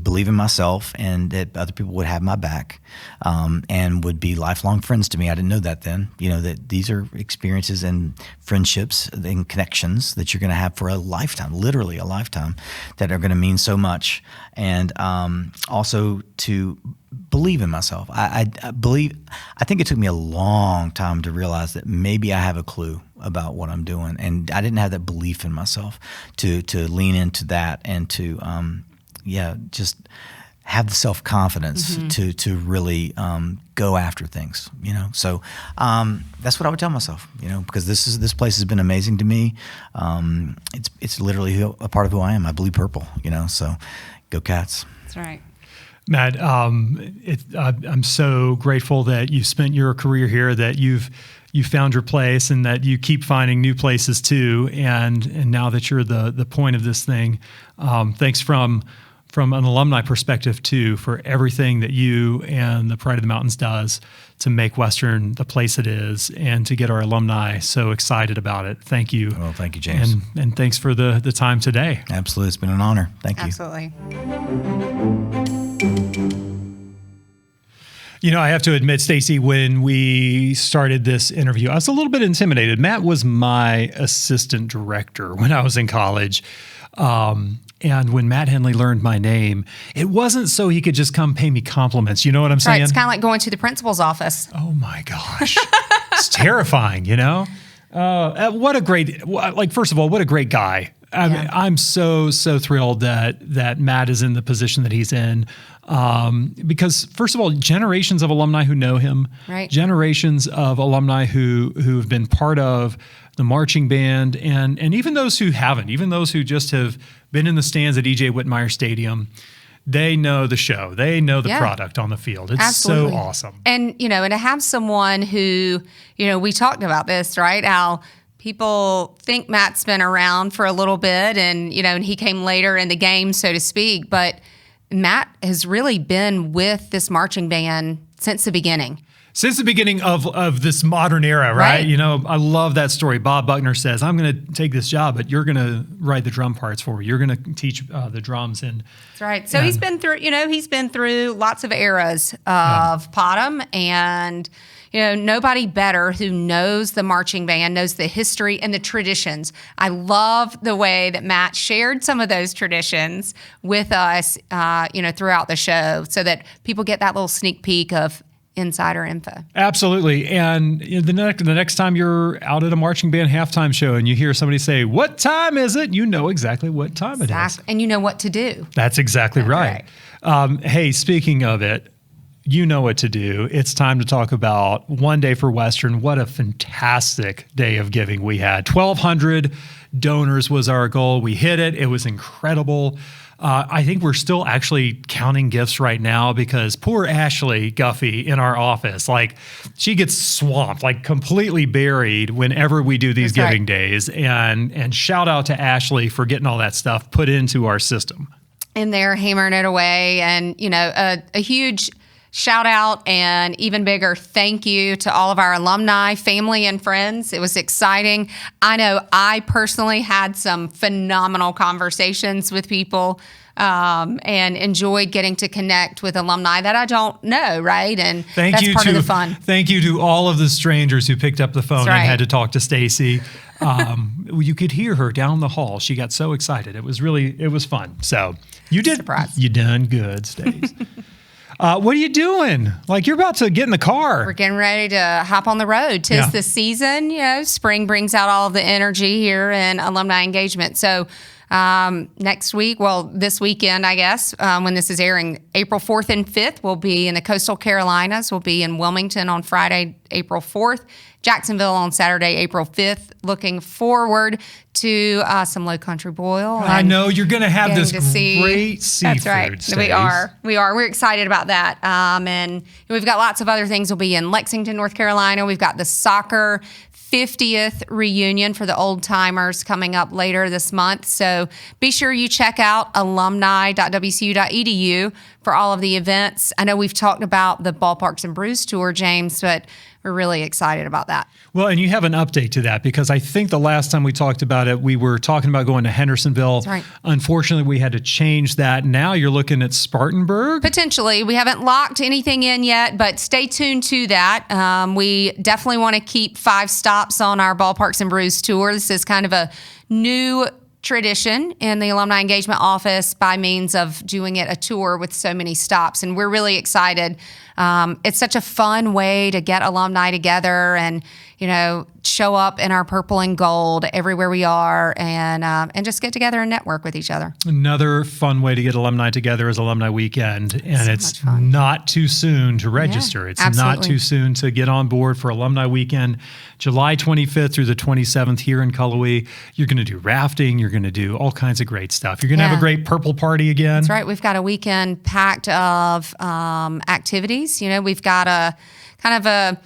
believe in myself and that other people would have my back, and would be lifelong friends to me. I didn't know that then, that these are experiences and friendships and connections that you're going to have for a lifetime, literally a lifetime, that are going to mean so much. And also to believe in myself. I think it took me a long time to realize that maybe I have a clue about what I'm doing, and I didn't have that belief in myself to lean into that and to just have the self-confidence to really go after things, So that's what I would tell myself, because this place has been amazing to me. It's literally a part of who I am. I bleed purple, so go Cats. That's right. Matt, I'm so grateful that you spent your career here, that you found your place, and that you keep finding new places too. And now that you're the point of this thing, thanks from an alumni perspective too, for everything that you and the Pride of the Mountains does to make Western the place it is, and to get our alumni so excited about it. Thank you. Well, thank you, James. And thanks for the time today. Absolutely. It's been an honor. Thank you. Absolutely. I have to admit, Stacy, when we started this interview, I was a little bit intimidated. Matt was my assistant director when I was in college. And when Matt Henley learned my name, it wasn't so he could just come pay me compliments. You know what I'm saying? Right. It's kind of like going to the principal's office. Oh my gosh. It's terrifying, what a great, first of all, what a great guy. I'm so thrilled that Matt is in the position that he's in, because first of all, generations of alumni who know him, right. Generations of alumni who have been part of the marching band, and even those who haven't, even those who just have been in the stands at E.J. Whitmire Stadium, they know the show. They know the product on the field. It's Absolutely. So awesome. And, and to have someone who, we talked about this, right? How people think Matt's been around for a little bit, and, and he came later in the game, so to speak, but Matt has really been with this marching band since the beginning. Since the beginning of this modern era, right? I love that story. Bob Buckner says, I'm going to take this job, but you're going to write the drum parts for me. You're going to teach the drums. That's right. So he's been through, lots of eras of Potom, and, nobody better who knows the marching band, knows the history and the traditions. I love the way that Matt shared some of those traditions with us, throughout the show, so that people get that little sneak peek of insider info. Absolutely. And the next time you're out at a marching band halftime show and you hear somebody say, "What time is it?" you know exactly what time it is. And you know what to do. That's exactly right. Hey, speaking of it, you know what to do. It's time to talk about One Day for Western. What a fantastic day of giving we had. 1,200 donors was our goal. We hit it. It was incredible. I think we're still actually counting gifts right now because poor Ashley Guffey in our office, like she gets swamped, like completely buried whenever we do these giving days. And shout out to Ashley for getting all that stuff put into our system. And they're hammering it away. And, you know, a huge shout out and even bigger thank you to all of our alumni, family, and friends. It was exciting. I know I personally had some phenomenal conversations with people and enjoyed getting to connect with alumni that I don't know, right? And that's part of the fun. Thank you to all of the strangers who picked up the phone and had to talk to Stacy. You could hear her down the hall. She got so excited. It was fun. So you done good, Stace. What are you doing? Like you're about to get in the car. We're getting ready to hop on the road. 'Tis the season, you know, spring brings out all of the energy here in alumni engagement. So next week, this weekend, I guess, when this is airing, April 4th and 5th, we'll be in the coastal Carolinas. We'll be in Wilmington on Friday, April 4th, Jacksonville on Saturday, April 5th. Looking forward to some Low Country boil. I know you're going to have this great seafood. That's right. Stace. We are. We're excited about that. And we've got lots of other things. We'll be in Lexington, North Carolina. We've got the soccer 50th reunion for the old timers coming up later this month. So be sure you check out alumni.wcu.edu for all of the events. I know we've talked about the Ballparks and Brews tour, James, but we're really excited about that. Well, and you have an update to that because I think the last time we talked about it, we were talking about going to Hendersonville. That's right. Unfortunately, we had to change that. Now you're looking at Spartanburg? Potentially. We haven't locked anything in yet, but stay tuned to that. We definitely want to keep 5 stops on our Ballparks and Brews tour. This is kind of a new tradition in the Alumni Engagement Office by means of doing it a tour with so many stops. And we're really excited. It's such a fun way to get alumni together and, you know, show up in our purple and gold everywhere we are and just get together and network with each other. Another fun way to get alumni together is Alumni Weekend. And it's not too soon to register. It's not too soon to get on board for Alumni Weekend. July 25th through the 27th here in Cullowhee. You're going to do rafting. You're going to do all kinds of great stuff. You're going to have a great purple party again. That's right. We've got a weekend packed of activities. You know, we've got a kind of a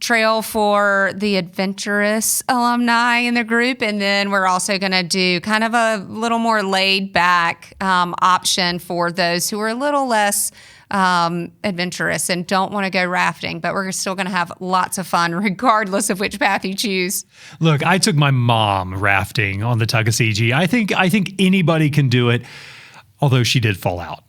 trail for the adventurous alumni in the group. And then we're also going to do kind of a little more laid back option for those who are a little less adventurous and don't want to go rafting, but we're still going to have lots of fun regardless of which path you choose. Look, I took my mom rafting on the Tuckasegee. I think anybody can do it, although she did fall out.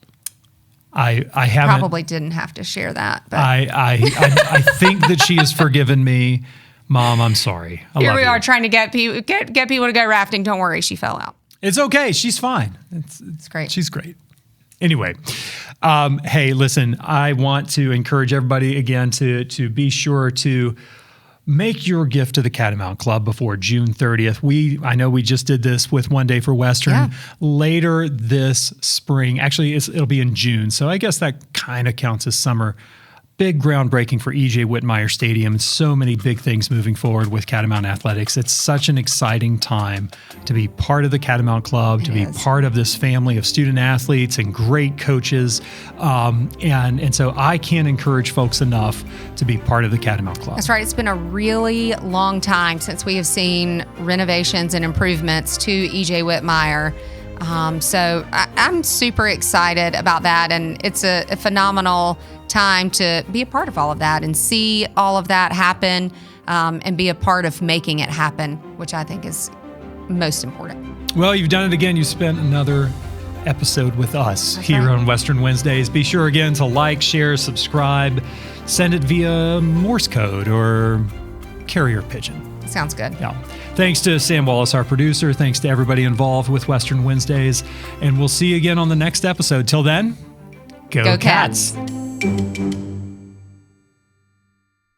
I haven't, probably didn't have to share that. But. I think that she has forgiven me. Mom, I'm sorry. Here we are trying to get people to go rafting. Don't worry, she fell out. It's okay. She's fine. It's great. She's great. Anyway, hey, listen, I want to encourage everybody again to be sure to make your gift to the Catamount Club before June 30th. I know we just did this with One Day for Western. Yeah. Later this spring, actually it'll be in June, so I guess that kind of counts as summer. Big groundbreaking for E.J. Whitmire Stadium. So many big things moving forward with Catamount Athletics. It's such an exciting time to be part of the Catamount Club, to be part of this family of student athletes and great coaches. And so I can't encourage folks enough to be part of the Catamount Club. That's right. It's been a really long time since we have seen renovations and improvements to E.J. Whitmire. So I'm super excited about that. And it's a phenomenal time to be a part of all of that and see all of that happen and be a part of making it happen, which I think is most important. Well, you've done it again. You spent another episode with us here on Western Wednesdays. Be sure again to like, share, subscribe, send it via Morse code or carrier pigeon. Sounds good. Yeah. Thanks to Sam Wallace, our producer. Thanks to everybody involved with Western Wednesdays. And we'll see you again on the next episode. Till then, go Cats.